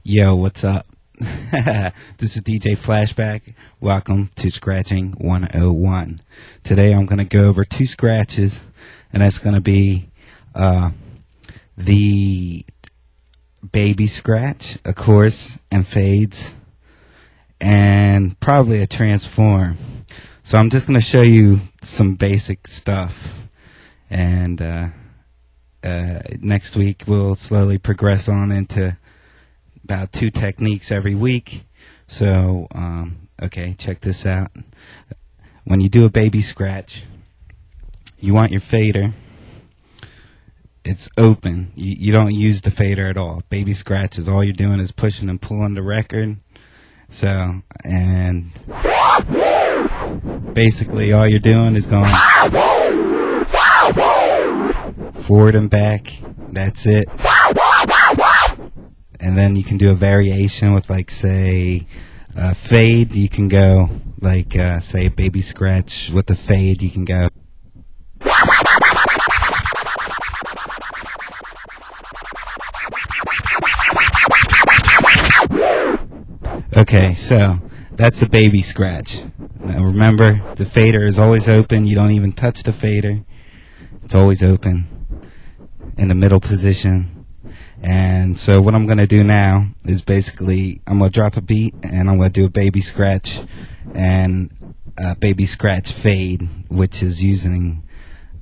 Yo, what's up? This is DJ Flashback. Welcome to Scratching 101. Today I'm going to go over two scratches, and that's going to be the baby scratch, of course, and fades, and probably a transform. So I'm just going to show you some basic stuff, and next week we'll slowly progress on into about two techniques every week. So okay, check this out. When you do a baby scratch, you want your fader, it's open. You don't use the fader at all. Baby scratches, all you're doing is pushing and pulling the record. So, and basically all you're doing is going forward and back. That's it. And then you can do a variation with, like, say, fade. You can go, like, say, baby scratch with the fade. You can go. Okay, so that's a baby scratch. Now remember, the fader is always open. You don't even touch the fader. It's always open in the middle position. And so what I'm going to do now is basically I'm going to drop a beat and I'm going to do a baby scratch and a baby scratch fade, which is using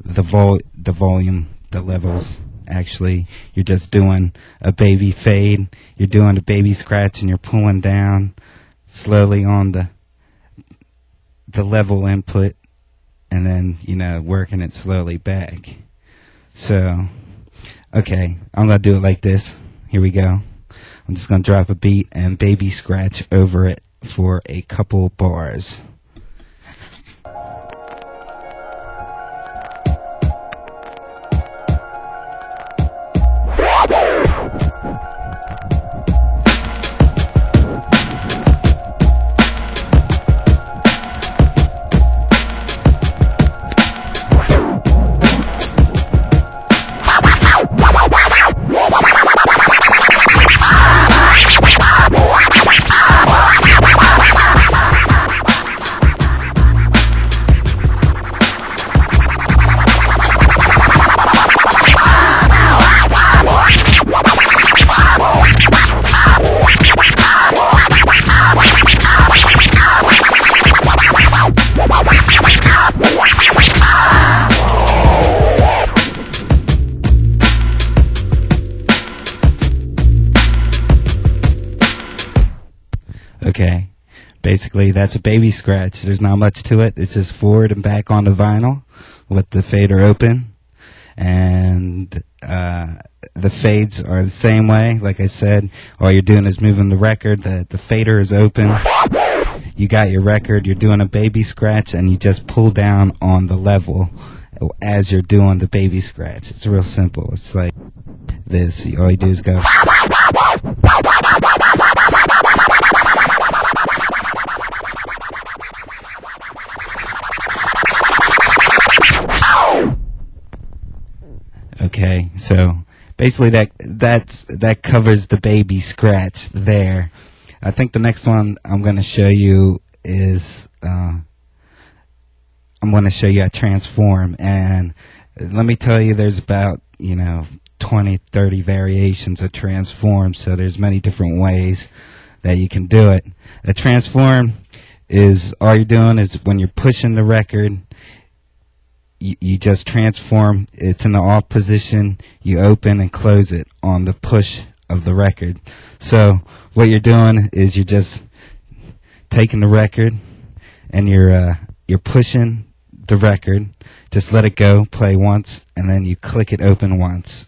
the volume, the levels. Actually, you're just doing a baby fade, you're doing a baby scratch, and you're pulling down slowly on the level input, and then, you know, working it slowly back. So, okay, I'm going to do it like this. Here we go. I'm just going to drop a beat and baby scratch over it for a couple bars. Okay, basically that's a baby scratch. There's not much to it. It's just forward and back on the vinyl with the fader open. And the fades are the same way. Like I said, all you're doing is moving the record. The fader is open. You got your record. You're doing a baby scratch, and you just pull down on the level as you're doing the baby scratch. It's real simple. It's like this. All you do is go. Okay, so basically that covers the baby scratch there. I think the next one I'm going to show you is I'm going to show you a transform, and let me tell you, there's about 20, 30 variations of transform, so there's many different ways that you can do it. A transform is all you're doing is when you're pushing the record, you just transform. It's in the off position. You open and close it on the push of the record. So what you're doing is you're just taking the record and you're pushing the record. Just let it go, play once, and then you click it open once,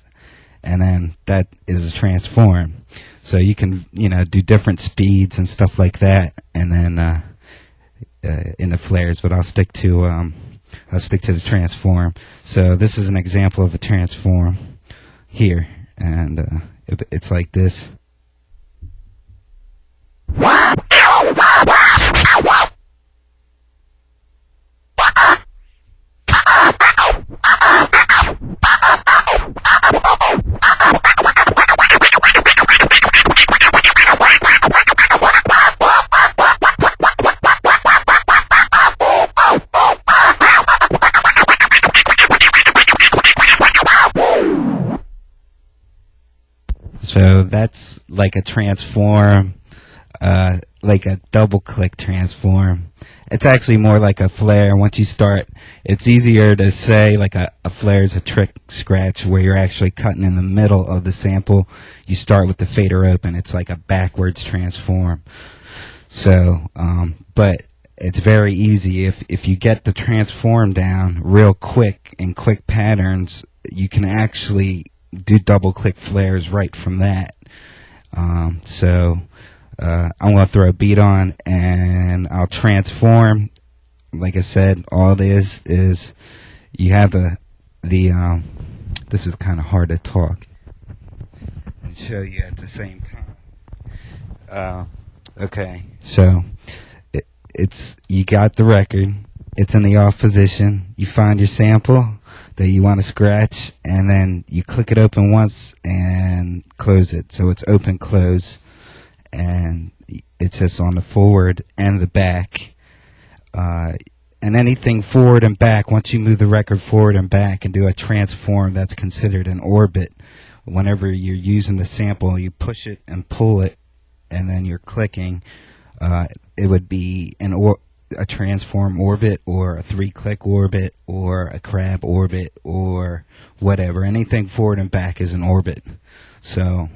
and then that is a transform. So you can do different speeds and stuff like that, and then in the flares. But I'll stick to the transform. So this is an example of a transform here, and it's like this. like a transform, like a double click transform. It's actually more like a flare. Once you start, it's easier to say like a flare is a trick scratch where you're actually cutting in the middle of the sample. You start with the fader open. It's like a backwards transform. So, but it's very easy. If you get the transform down real quick in quick patterns, you can actually do double click flares right from that. I'm going to throw a beat on and I'll transform. Like I said, all it is you have this is kind of hard to talk and show you at the same time. Okay, so it's you got the record. It's in the off position. You find your sample that you want to scratch, and then you click it open once and close it. So it's open, close, and it's just on the forward and the back. And anything forward and back, once you move the record forward and back and do a transform, that's considered an orbit. Whenever you're using the sample, you push it and pull it, and then you're clicking. It would be a transform orbit or a 3-click orbit or a crab orbit or whatever. Anything forward and back is an orbit. So,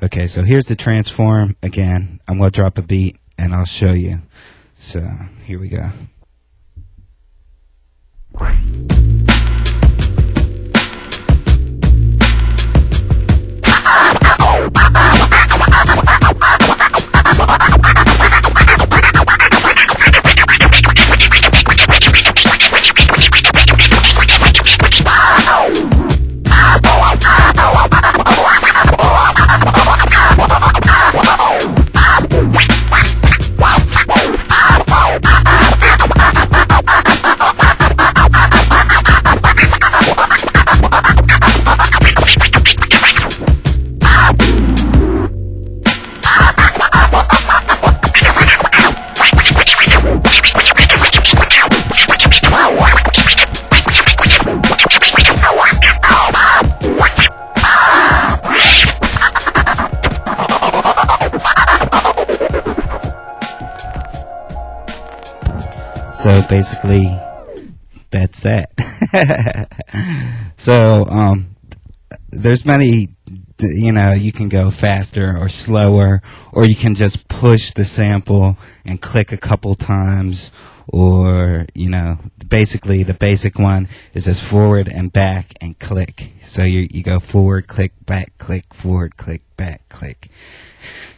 okay, so here's the transform. Again, I'm going to drop a beat and I'll show you. So, here we go. So basically, that's that. So there's many, you can go faster or slower, or you can just push the sample and click a couple times, or, basically the basic one is just forward and back and click. So you go forward, click, back, click, forward, click, back, click.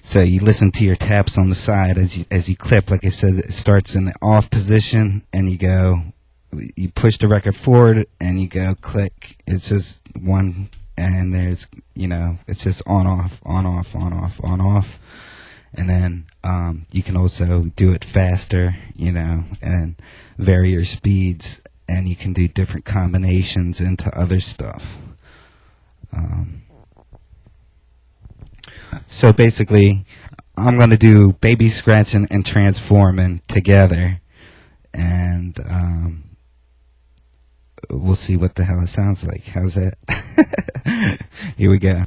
So you listen to your taps on the side as you clip. Like I said, it starts in the off position, and you push the record forward, and you go click. It's just one, and there's, it's just on, off, on, off, on, off, on, off. And then you can also do it faster, and vary your speeds, and you can do different combinations into other stuff. So basically, I'm going to do baby scratching and transforming together, and we'll see what the hell it sounds like. How's that? Here we go.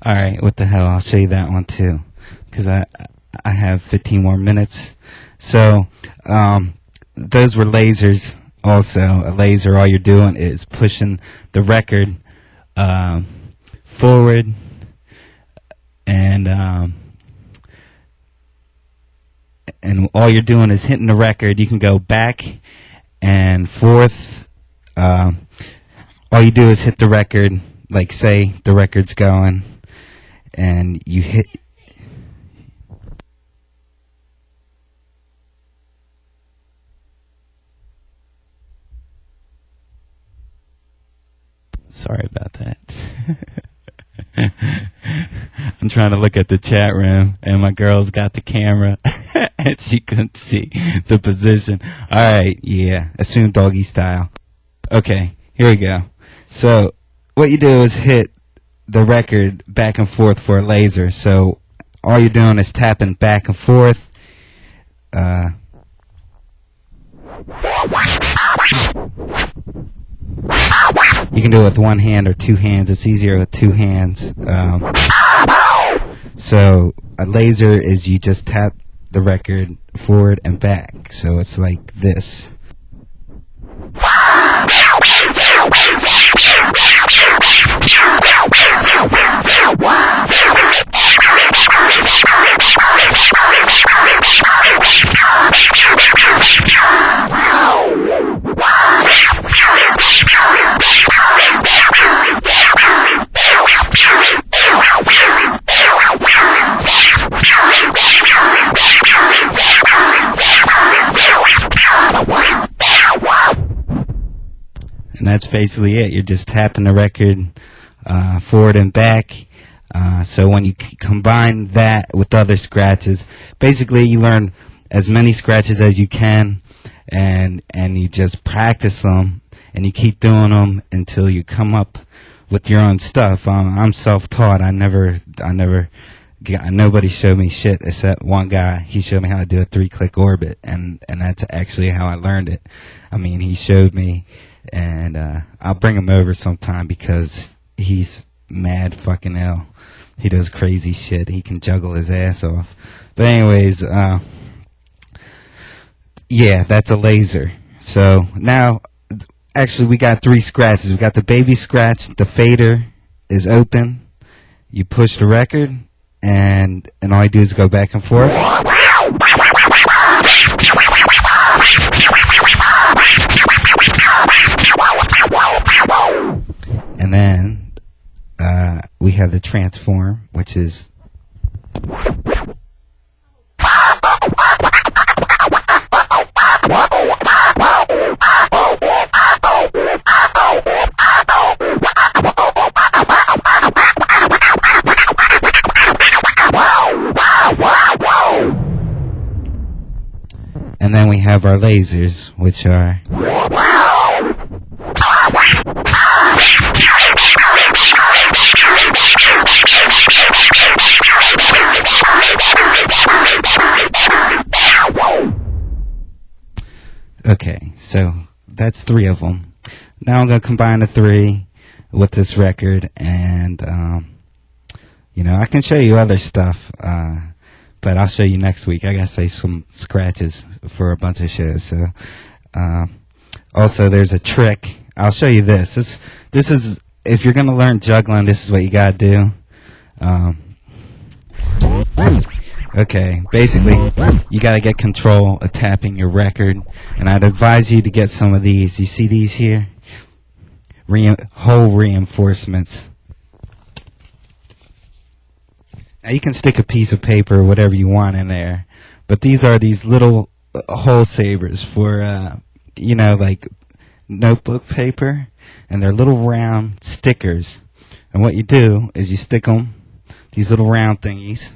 All right, what the hell? I'll show you that one too, because I have 15 more minutes. So those were lasers. Also, a laser, all you're doing is pushing the record forward and all you're doing is hitting the record. You can go back and forth. All you do is hit the record, like say the record's going, and you hit. Sorry about that. I'm trying to look at the chat room, and my girl's got the camera, and she couldn't see the position. All right, yeah, assume doggy style. Okay, here we go. So what you do is hit the record back and forth for a laser. So all you're doing is tapping back and forth. You can do it with one hand or two hands. It's easier with two hands. So a laser is you just tap the record forward and back. So it's like this. And that's basically it. You're just tapping the record forward and back. So when you combine that with other scratches, basically you learn as many scratches as you can, and you just practice them, and you keep doing them until you come up with your own stuff. I'm self-taught. Nobody showed me shit except one guy. He showed me how to do a 3-click orbit, and that's actually how I learned it. I mean, he showed me, and I'll bring him over sometime because he's mad fucking ill. He does crazy shit. He can juggle his ass off. But anyways, yeah, that's a laser. So now, actually, we got 3 scratches. We got the baby scratch. The fader is open. You push the record, and all you do is go back and forth. And then we have the transform, which is and then we have our lasers, which are okay, so that's 3 of them. Now I'm going to combine the 3 with this record, and I can show you other stuff, but I'll show you next week. I got to say some scratches for a bunch of shows. So also there's a trick. I'll show you this. This is, if you're going to learn juggling, this is what you got to do. Okay, basically, you got to get control of tapping your record, and I'd advise you to get some of these. You see these here? Hole reinforcements. Now, you can stick a piece of paper or whatever you want in there, but these are these little hole savers for, like notebook paper, and they're little round stickers. And what you do is you stick them, these little round thingies.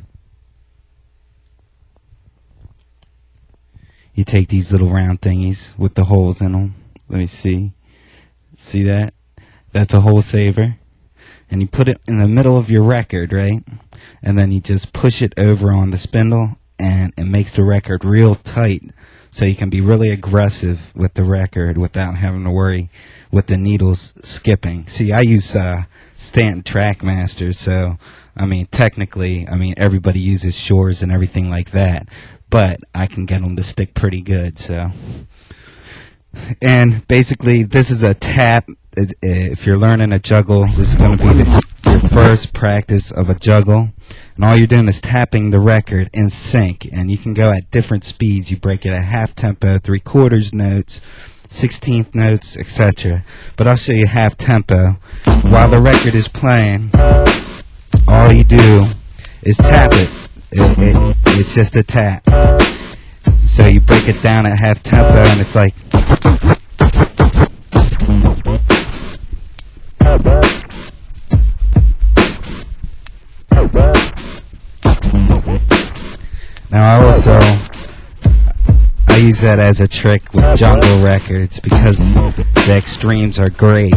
You take these little round thingies with the holes in them. Let me see. See that? That's a hole saver. And you put it in the middle of your record, right? And then you just push it over on the spindle, and it makes the record real tight. So you can be really aggressive with the record without having to worry with the needles skipping. See, I use Stanton Trackmaster. So, I mean, technically, I mean, everybody uses Shores and everything like that, but I can get them to stick pretty good. So, and basically, this is a tap. If you're learning a juggle, this is going to be your first practice of a juggle. And all you're doing is tapping the record in sync. And you can go at different speeds. You break it at half tempo, 3/4 notes, 16th notes, etc. But I'll show you half tempo. While the record is playing, all you do is tap it. It's just a tap. So you break it down at half tempo, and it's like... Now I use that as a trick with jungle records because the extremes are great.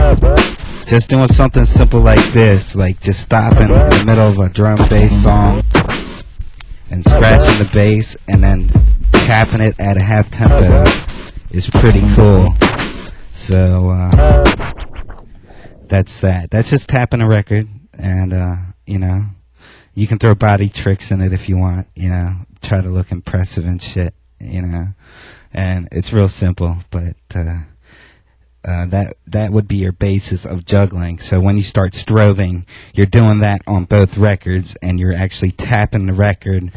Just doing something simple like this, like just stopping in the middle of a drum bass song and scratching the bass and then tapping it at a half tempo is pretty cool. So that's that. That's just tapping a record, and you know, you can throw body tricks in it if you want, you know, try to look impressive and shit, you know, and it's real simple, but that would be your basis of juggling. So when you start strobing, you're doing that on both records, and you're actually tapping the record,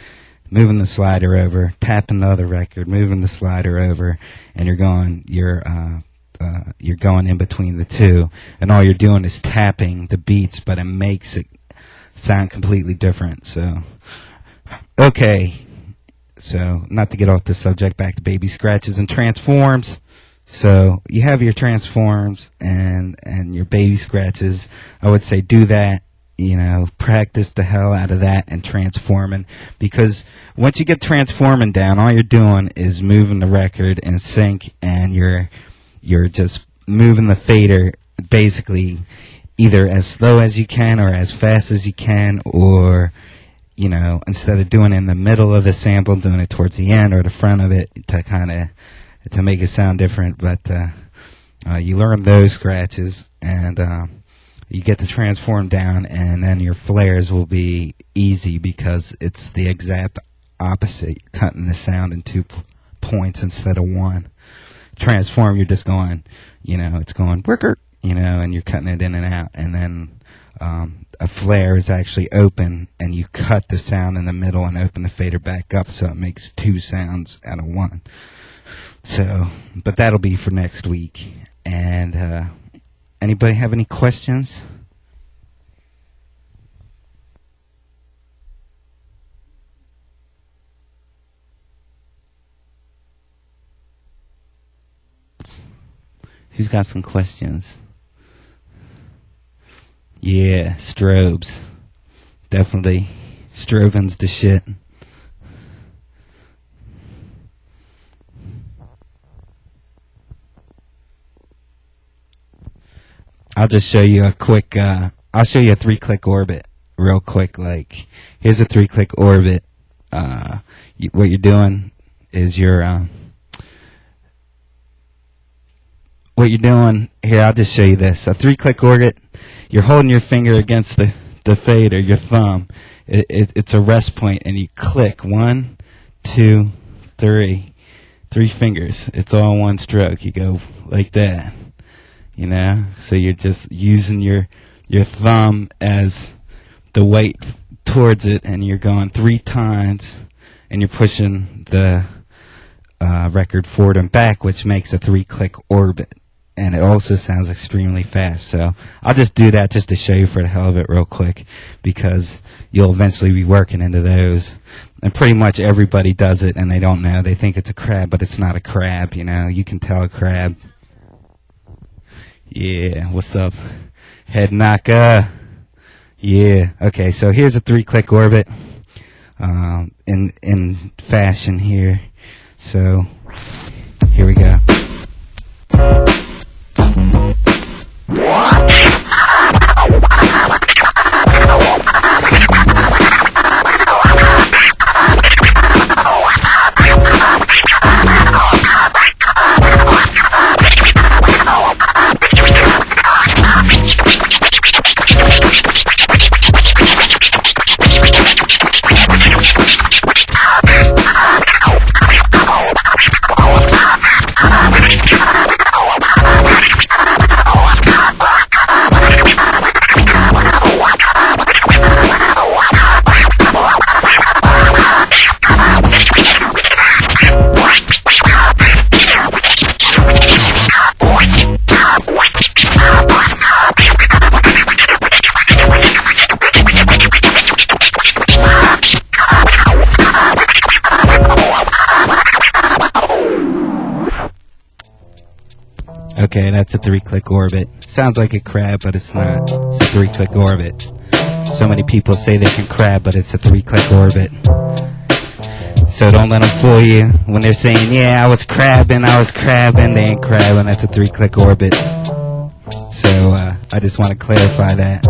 moving the slider over, tapping the other record, moving the slider over, and you're going in between the two, and all you're doing is tapping the beats, but it makes it sound completely different. So, okay. So, not to get off the subject, back to baby scratches and transforms. So, you have your transforms and your baby scratches. I would say do that, you know, practice the hell out of that and transforming, because once you get transforming down, all you're doing is moving the record in sync, and you're just moving the fader basically either as slow as you can or as fast as you can, or, you know, instead of doing it in the middle of the sample, doing it towards the end or the front of it to make it sound different. But you learn those scratches, and you get the transform down, and then your flares will be easy because it's the exact opposite. You're cutting the sound in 2 points instead of 1. Transform, you're just going, you know, it's going worker, you know, and you're cutting it in and out. And then a flare is actually open, and you cut the sound in the middle and open the fader back up, so it makes 2 sounds out of 1. So, but that'll be for next week. And anybody have any questions? Who's got some questions? Yeah, strobes. Definitely. Strobing's the shit. I'll just show you a quick, I'll show you a 3-click orbit real quick. Like, here's a 3-click orbit. What you're doing is what you're doing here, I'll just show you this. A 3-click orbit, you're holding your finger against the fader, your thumb. It's a rest point, and you click 1, 2, 3. 3 fingers. It's all one stroke. You go like that. You know? So you're just using your thumb as the weight towards it, and you're going 3 times, and you're pushing the record forward and back, which makes a 3-click orbit. And it also sounds extremely fast. So I'll just do that just to show you for the hell of it real quick, because you'll eventually be working into those. And pretty much everybody does it, and they don't know. They think it's a crab, but it's not a crab, you know. You can tell a crab. Yeah, what's up? Head knocker. Yeah. Okay, so here's a 3-click orbit in fashion here. So here we go. Okay, that's a 3-click orbit. Sounds like a crab, but it's not. It's a 3-click orbit. So many people say they can crab, but it's a 3-click orbit. So don't let them fool you when they're saying, yeah, I was crabbing, they ain't crabbing, that's a 3-click orbit. So I just want to clarify that.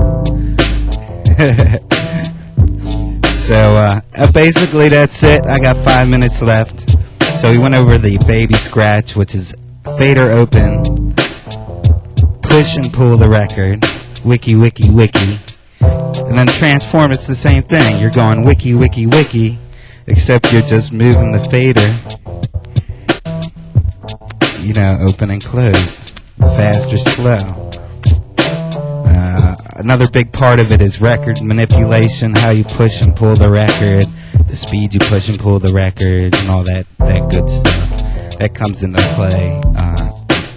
So basically that's it. I got 5 minutes left. So we went over the baby scratch, which is fader open, push and pull the record, wiki, wiki, wiki. And then transform, it's the same thing. You're going wiki, wiki, wiki, except you're just moving the fader, you know, open and closed, fast or slow. Another big part of it is record manipulation, how you push and pull the record, the speed you push and pull the record, and all that good stuff. That comes into play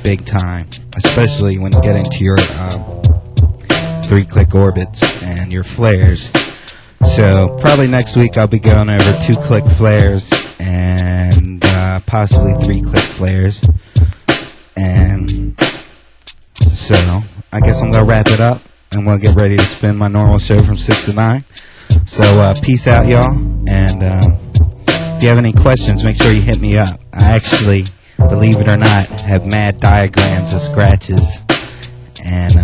big time, especially when you get into your 3-click orbits and your flares. So probably next week I'll be going over 2-click flares and possibly 3-click flares. And so I guess I'm going to wrap it up and we'll get ready to spin my normal show from 6 to 9. So peace out, y'all. And if you have any questions, make sure you hit me up. I actually, believe it or not, have mad diagrams of scratches. And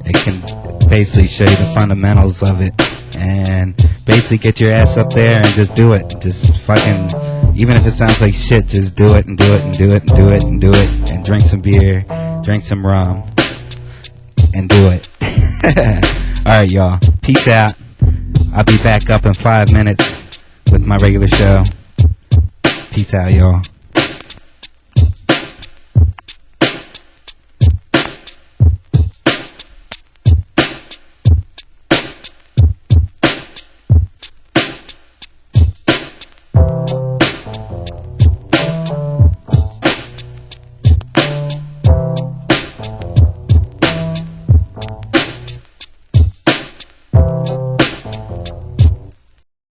it can basically show you the fundamentals of it. And basically get your ass up there and just do it. Just fucking, even if it sounds like shit, just do it and do it and do it and do it and do it. And drink some beer, drink some rum, and do it. Alright, y'all. Peace out. I'll be back up in 5 minutes with my regular show. Peace out, y'all.